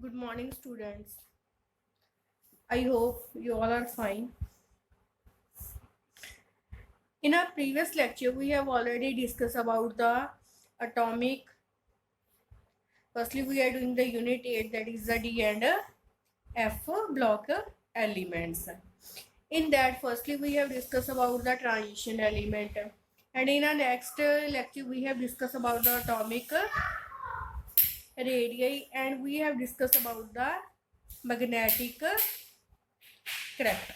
Good morning, students. I hope you all are fine. In our previous lecture, we have already discussed about the atomic. Firstly, we are doing the unit 8, that is the D and F block elements. In that, firstly, we have discussed about the transition element. And in our next lecture, we have discussed about the atomic radii and we have discussed about the magnetic character.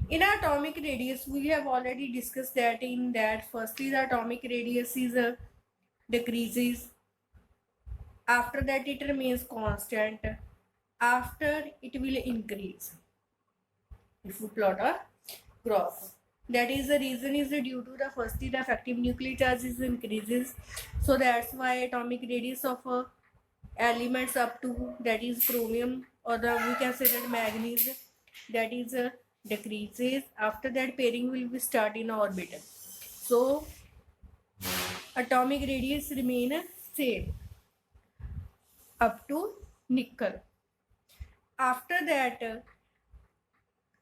In atomic radius, we have already discussed that in that firstly the atomic radius is decreases. After that it remains constant. After it will increase. If you plot a graph. That is the reason is due to the firstly the effective nuclear charges increases. So that's why atomic radius of elements up to that is chromium or the we can say that manganese that is decreases. After that pairing will be start in orbital. So atomic radius remain same up to nickel. After that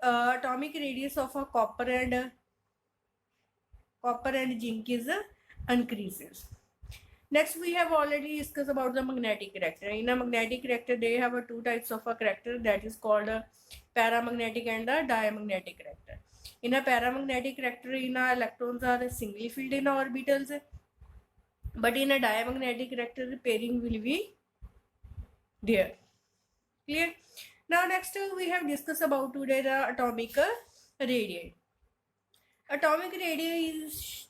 atomic radius of a copper and zinc is increases. Next, we have already discussed about the magnetic character. In a magnetic character, they have two types of a character that is called a paramagnetic and a diamagnetic character. In a paramagnetic character, electrons are singly filled in orbitals, but in a diamagnetic character, the pairing will be there. Clear? Now, next we have discussed about today the atomic radii. Atomic radii is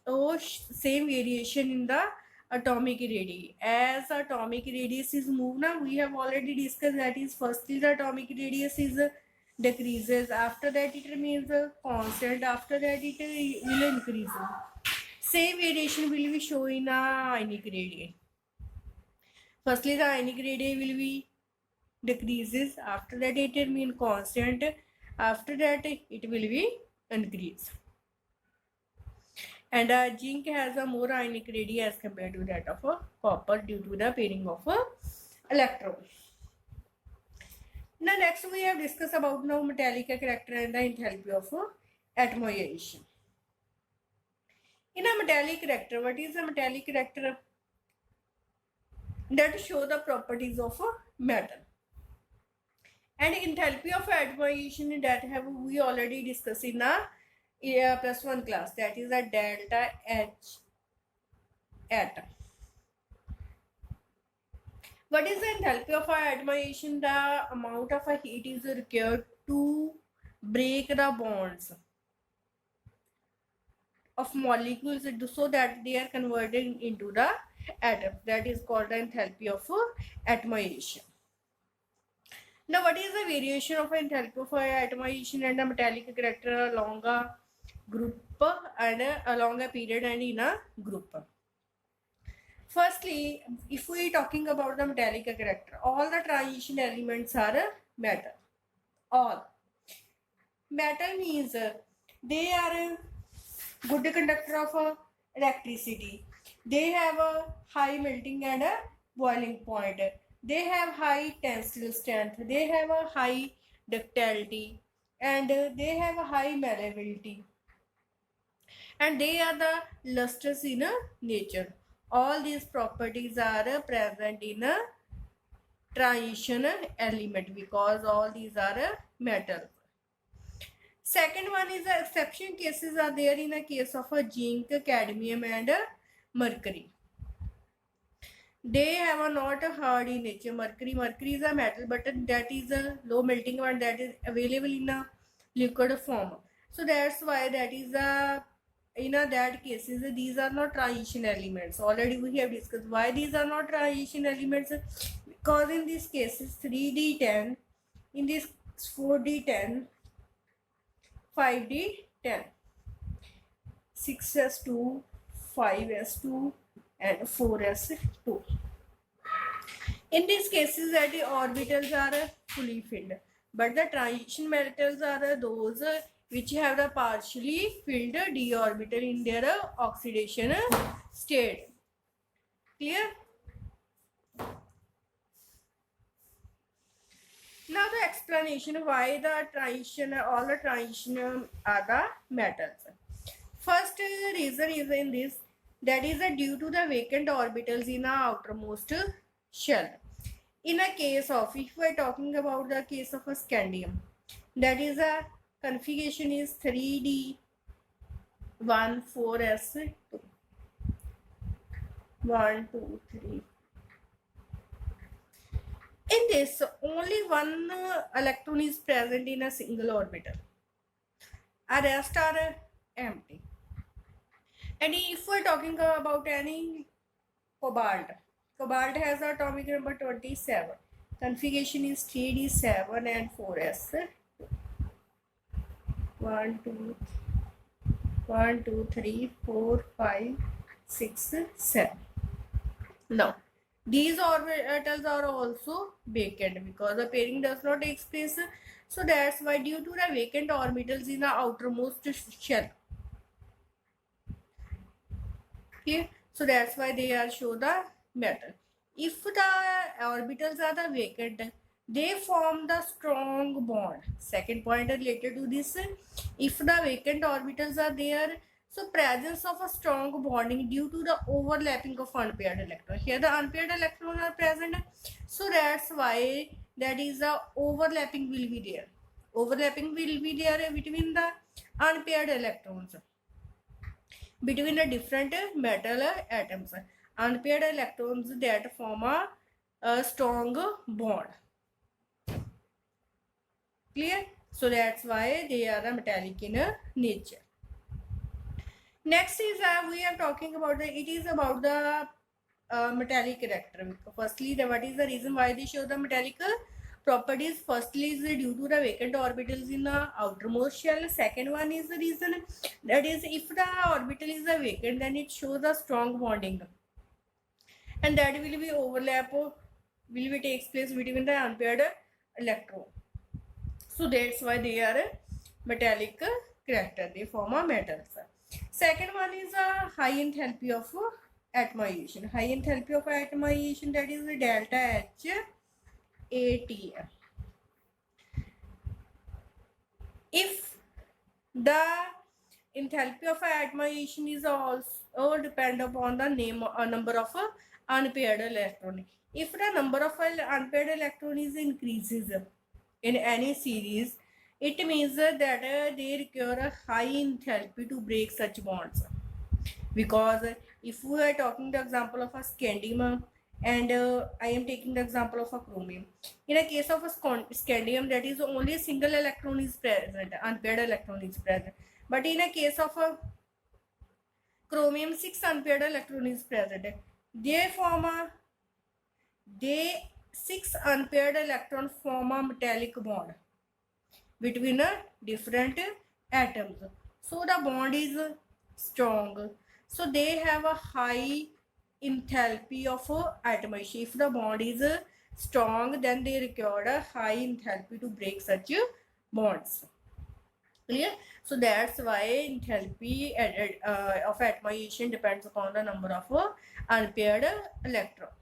same variation in the atomic radii. As atomic radius is moved now, we have already discussed that is firstly the atomic radius is decreases. After that it remains constant. After that it will increase. Same variation will be shown in ionic radii. Firstly the ionic radii will be decreases. After that it remains constant. After that it will be increase. And zinc has a more ionic radii as compared to that of copper due to the pairing of electrons. Now next we have discussed about now metallic character and the enthalpy of atomization. In a metallic character, what is a metallic character? That show the properties of a metal. And enthalpy of atomization that have we already discussed in a +1 class, that is a delta H atom. What is the enthalpy of atomization? The amount of heat is required to break the bonds of molecules so that they are converted into the atoms. That is called the enthalpy of atomization. Now, what is the variation of enthalpy of atomization and a metallic character along a group and along a period and in a group? Firstly, if we are talking about the metallic character, all the transition elements are metal. All. Metal means they are a good conductor of electricity. They have a high melting and a boiling point. They have high tensile strength. They have a high ductility and they have a high malleability. And they are the lustrous in nature. All these properties are present in a transition element because all these are metal. Second one is the exception cases are there in a case of a zinc, cadmium and mercury. They have a not a hard in nature. Mercury is a metal, but that is a low melting one that is available in a liquid form. So that's why that is a in that cases these are not transition elements. Already we have discussed why these are not transition elements, because in these cases 3d10, in this 4d10, 5d10, 6s2, 5s2 and 4s2. In these cases that the orbitals are fully filled, but the transition metals are those which have the partially filled d orbital in their oxidation state. Clear? Now the explanation why the transition, all the transition are the metals. First reason is in this, that is due to the vacant orbitals in the outermost shell. In a case of, if we are talking about the case of a scandium, that is a configuration is 3d14s2. 1, 2, 3. In this, only one electron is present in a single orbital. The rest are empty. And if we're talking about any cobalt, cobalt has atomic number 27. Configuration is 3d7 and 4s. 1, 2, 3, 4, 5, 6, 7. Now, these orbitals are also vacant because the pairing does not take place. So that's why, due to the vacant orbitals in the outermost shell. Okay, so that's why they are show the metal. If the orbitals are the vacant, they form the strong bond. Second point related to this, if the vacant orbitals are there, so presence of a strong bonding due to the overlapping of unpaired electrons. Here the unpaired electrons are present, so that's why that is the overlapping will be there. Overlapping will be there between the unpaired electrons, between the different metal atoms. Unpaired electrons that form a strong bond. Clear? So that's why they are metallic in nature. Next is we are talking about it is about the metallic character. Firstly, what is the reason why they show the metallic properties? Firstly is due to the vacant orbitals in the outermost shell. Second one is the reason, that is if the orbital is vacant, then it shows a strong bonding, and that will be overlap will be takes place between the unpaired electron. So that's why they are metallic character, they form a metals. Second one is a high enthalpy of atomization. High enthalpy of atomization, that is delta H ATM. If the enthalpy of atomization is also depend upon the number of unpaired electron. If the number of unpaired electron is increases in any series, it means that they require a high enthalpy to break such bonds. Because if we are talking the example of a scandium, and I am taking the example of a chromium. In a case of a scandium, that is only a single electron is present, unpaired electron is present. But in a case of a chromium, 6 unpaired electron is present. They 6 unpaired electron form a metallic bond between different atoms. So the bond is strong. So they have a high enthalpy of atomization. If the bond is strong, then they require a high enthalpy to break such bonds. Clear? So that's why enthalpy of atomization depends upon the number of unpaired electrons.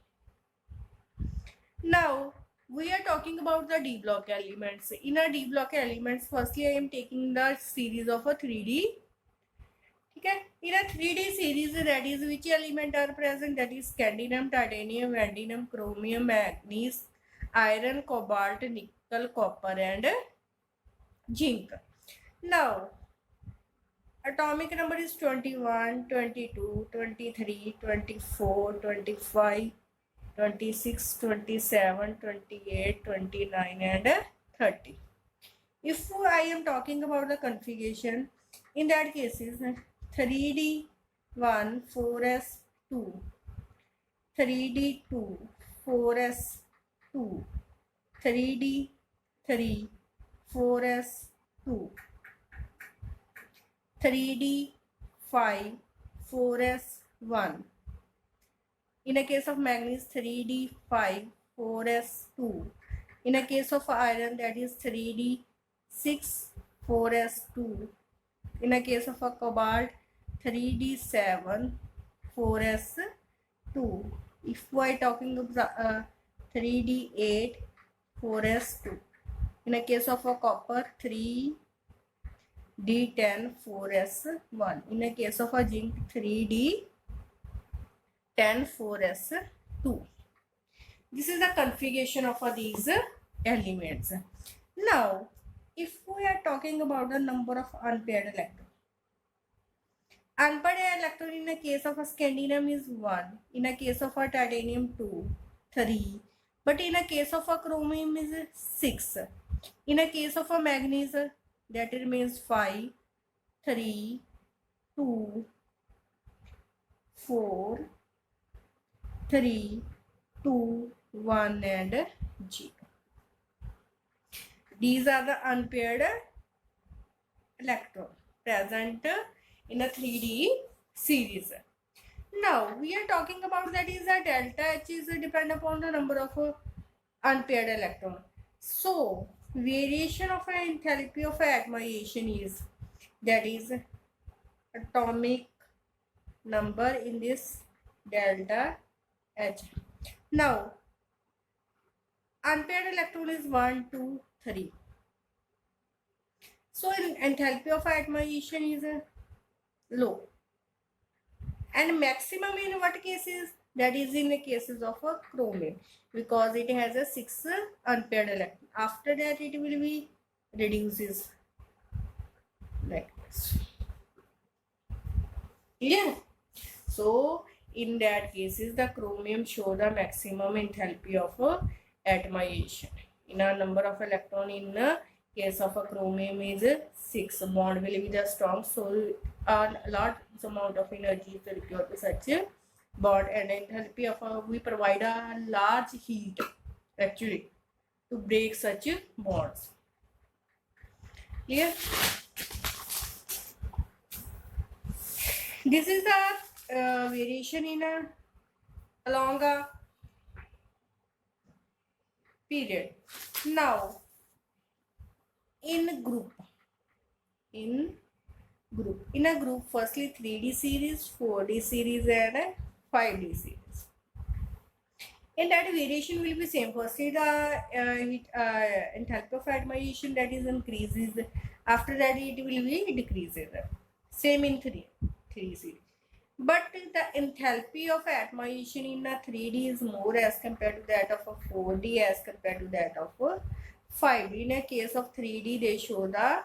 Now we are talking about the d block elements. In a d block elements, firstly I am taking the series of a 3D. Okay, in a 3D series, that is which element are present, that is scandium, titanium, vanadium, chromium, manganese, iron, cobalt, nickel, copper and zinc. Now atomic number is 21, 22, 23, 24, 25, 26, 27, 28, 29 and 30. If I am talking about the configuration, in that case is 3D1 4s2, 3D2 4s2, 3D3 4s2, 3D5 4s1. In a case of manganese, 3D5 4s2. In a case of iron, that is 3D6 4s2. In a case of a cobalt, 3D7 4s2. If we are talking about 3D8 4s2. In a case of a copper, 3D10 4s1. In a case of a zinc, 3D10 4s2. This is the configuration of these elements. Now, if we are talking about the number of unpaired electrons, unpaired electron in a case of a scandium is 1, in a case of a titanium 2, 3, but in a case of a chromium is 6. In a case of a manganese, that remains 5, 3, 2, 4, 3, 2, 1 and 0. These are the unpaired electrons present in a 3D series. Now we are talking about that is that delta H is depend upon the number of unpaired electrons. So variation of an enthalpy of atomization is, that is atomic number in this delta H. Now unpaired electron is 1, 2, 3. So in enthalpy of atomization is low, and maximum in what cases? That is in the cases of a chromium, because it has a 6 unpaired electron. After that it will be reduces like this. Yeah. So in that cases the chromium show the maximum enthalpy of atomization. In a number of electron in the case of a chromium is 6. Bond will be the strong, so a large amount of energy is required to such a bond, and enthalpy of we provide a large heat actually to break such bonds. Clear? This is the variation in along a period. Now in a group, firstly 3D series, 4D series and 5D series. In that variation will be same. Firstly the enthalpy of atomization, that is increases. After that it will be decreases. Same in 3 series. But the enthalpy of atomization in a 3D is more as compared to that of a 4D as compared to that of a 5D. In a case of 3D, they show the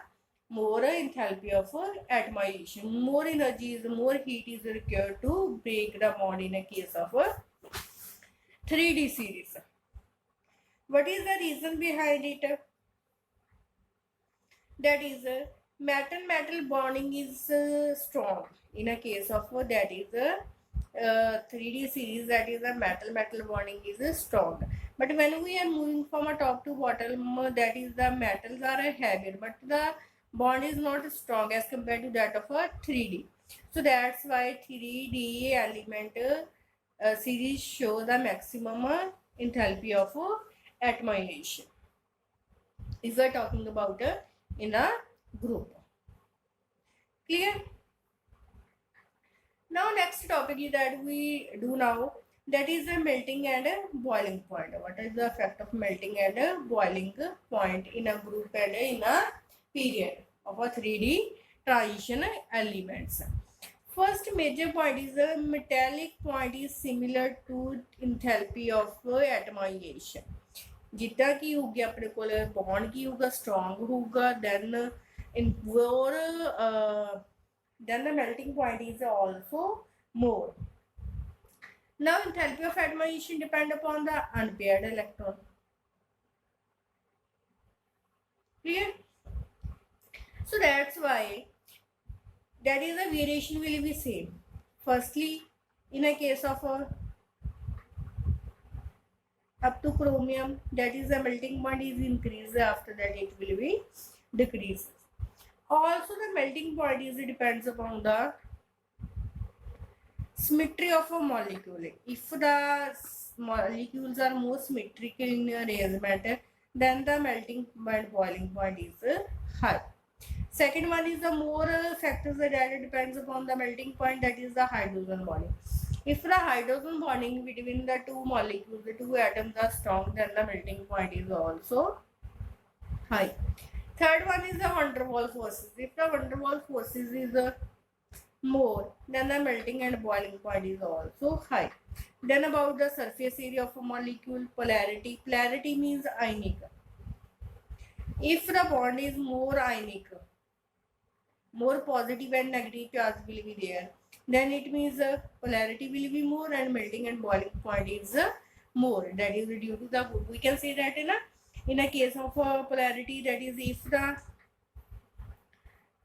more enthalpy of atomization. More energy is, more heat is required to break the bond in a case of a 3D series. What is the reason behind it? That is metal bonding is strong. In a case of that is 3D series, that is a metal bonding is strong. But when we are moving from a top to bottom, that is the metals are heavier, but the bond is not strong as compared to that of a 3D. So that's why 3D element series show the maximum enthalpy of atomization. If we are talking about in a group. Clear? Now next topic is that we do now, that is a melting and a boiling point. What is the effect of melting and a boiling point in a group and in a period of a 3D transition elements? First major point is a metallic point is similar to enthalpy of atomization. जितना की होगी अपने को bond की होगा strong होगा, then in more then the melting point is also more. Now enthalpy of atomization depend upon the unpaired electron. Clear? So that's why that is the variation will be same. Firstly, in a case of up to chromium, that is the melting point is increased, after that it will be decreased. Also the melting point is depends upon the symmetry of a molecule. If the molecules are more symmetrical in arrangement, then the melting point boiling point is high. Second one is the more factors that depends upon the melting point, that is the hydrogen bonding. If the hydrogen bonding between the two molecules, the two atoms are strong, then the melting point is also high. Third one is the van der Waals forces. If the van der Waals forces is more, then the melting and boiling point is also high. Then about the surface area of a molecule, polarity. Polarity means ionic. If the bond is more ionic, more positive and negative charge will be there, then it means polarity will be more and melting and boiling point is more. That is due to the, we can say that in a case of polarity, that is if the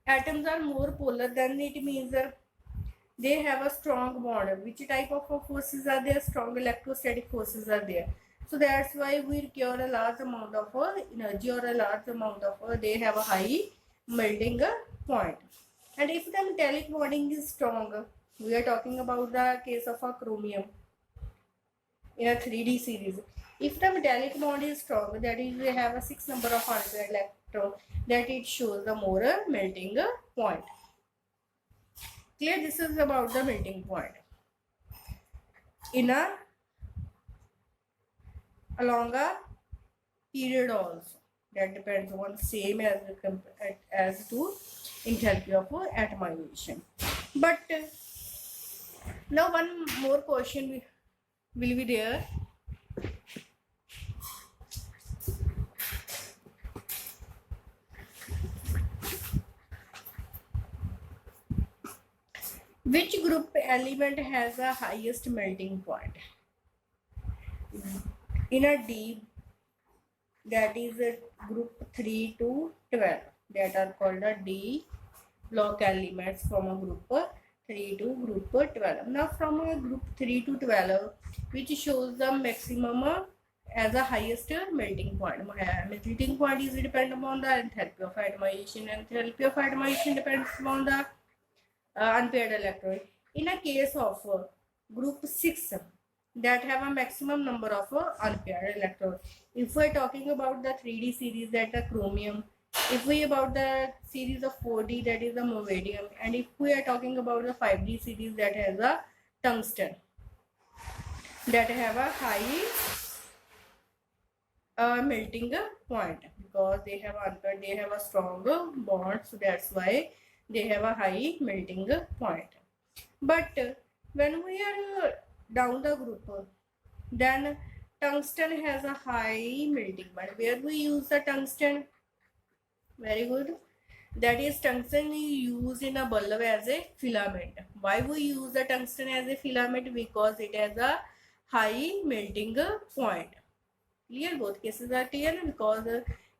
atoms are more polar, then it means they have a strong bond. Which type of forces are there? Strong electrostatic forces are there. So that's why we require a large amount of energy or a large amount of they have a high melting point. And if the metallic bonding is strong, we are talking about the case of a chromium in a 3D series. If the metallic bond is strong, that is we have a 6 number of unpaired electron, that it shows the more melting point. Clear? This is about the melting point. In a along a period also, that depends on same as to enthalpy of atomization. But now one more question will be there. Which group element has the highest melting point? In a D, that is a group 3 to 12, that are called a D block elements from a group 3 to group 12. Now from a group 3 to 12, which shows the maximum as the highest melting point. Melting point is dependent upon the enthalpy of atomization, and enthalpy of atomization depends upon the unpaired electron. In a case of group 6, that have a maximum number of unpaired electrons. If we are talking about the 3D series, that the chromium. If we about the series of 4D, that is the meridium. And if we are talking about the 5D series, that has a tungsten, that have a high melting point, because they have unpaired, they have a strong bond, so that's why they have a high melting point. But when we are down the group, then tungsten has a high melting point. Where we use the tungsten? Very good. That is, tungsten is used in a bulb as a filament. Why we use the tungsten as a filament? Because it has a high melting point. Clear? Both cases are clear, because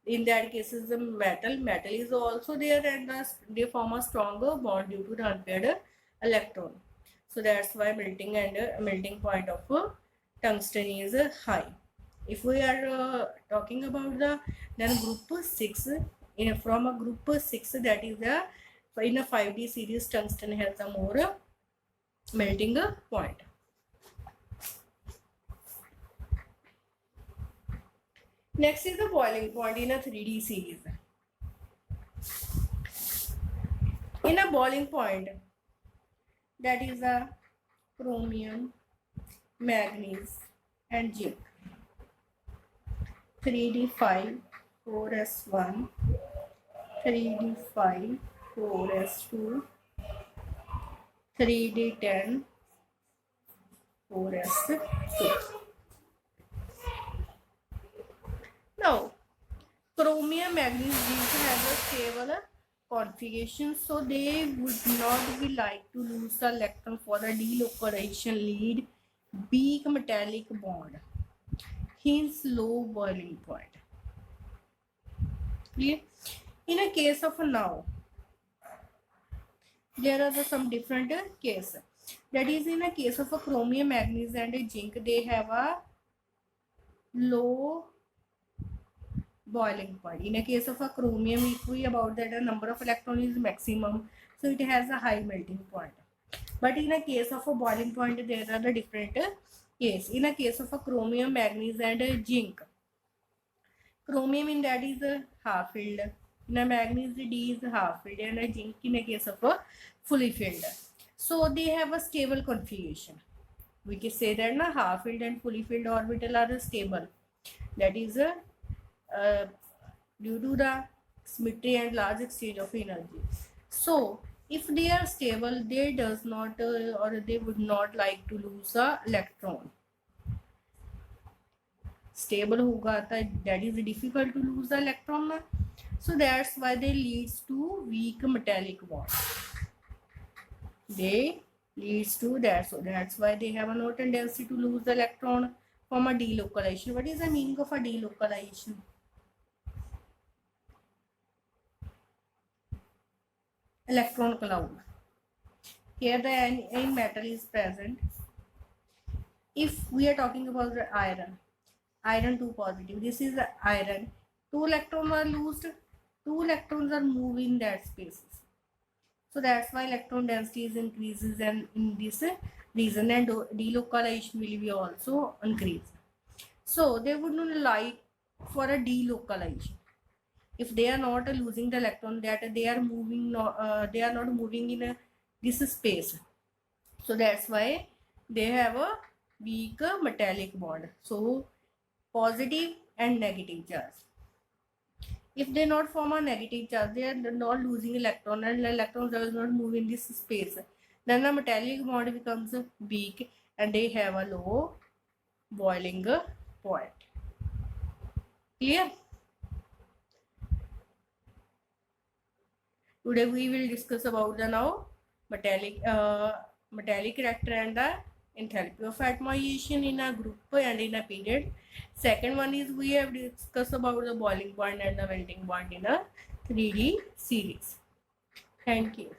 in that cases the metal is also there, and they form a stronger bond due to the unpaired electron. So that's why melting point of tungsten is high. If we are talking about the then group 6, from a group 6, that is in a 5D series, tungsten has a more melting point. Next is the boiling point in a 3D series. In a boiling point, that is a chromium, manganese and zinc. 3D5 4s1, 3D5 4s2, 3D10 4s2. Now, chromium, manganese, zinc has a stable configuration, so they would not be like to lose the electron for the delocalization, lead weak metallic bond, hence low boiling point. Clear? In a case of now, there are some different cases. That is, in a case of a chromium, manganese and a zinc, they have a low boiling point. In a case of a chromium, if we about that a number of electrons is maximum, so it has a high melting point. But in a case of a boiling point, there are the different case. In a case of a chromium, manganese and zinc, chromium in that is half filled, in a manganese D is half filled, and a zinc in a case of a fully filled. So they have a stable configuration. We can say that na half filled and fully filled orbital are stable. That is due to the symmetry and large exchange of energy. So if they are stable, they does not or they would not like to lose the electron. Stable होगा तो that is difficult to lose the electron ना. So that's why they leads to weak metallic bond. They leads to that. So that's why they have a no tendency to lose the electron from a delocalization. What is the meaning of a delocalization? Electron cloud. Here the n metal is present. If we are talking about the iron 2 positive, this is the iron. 2 electrons are loosed, 2 electrons are moved in that spaces. So that's why electron density is increases and in this region, and delocalization will be also increased. So they would not like for a delocalization. If they are not losing the electron, that they are moving, they are not moving in this space. So that's why they have a weak metallic bond. So positive and negative charge. If they not form a negative charge, they are not losing electron and the electron does not move in this space. Then the metallic bond becomes weak and they have a low boiling point. Clear? Today we will discuss about the now metallic character and the enthalpy of atomization in a group and in a period. Second one is we have discussed about the boiling point and the melting point in a 3D series. Thank you.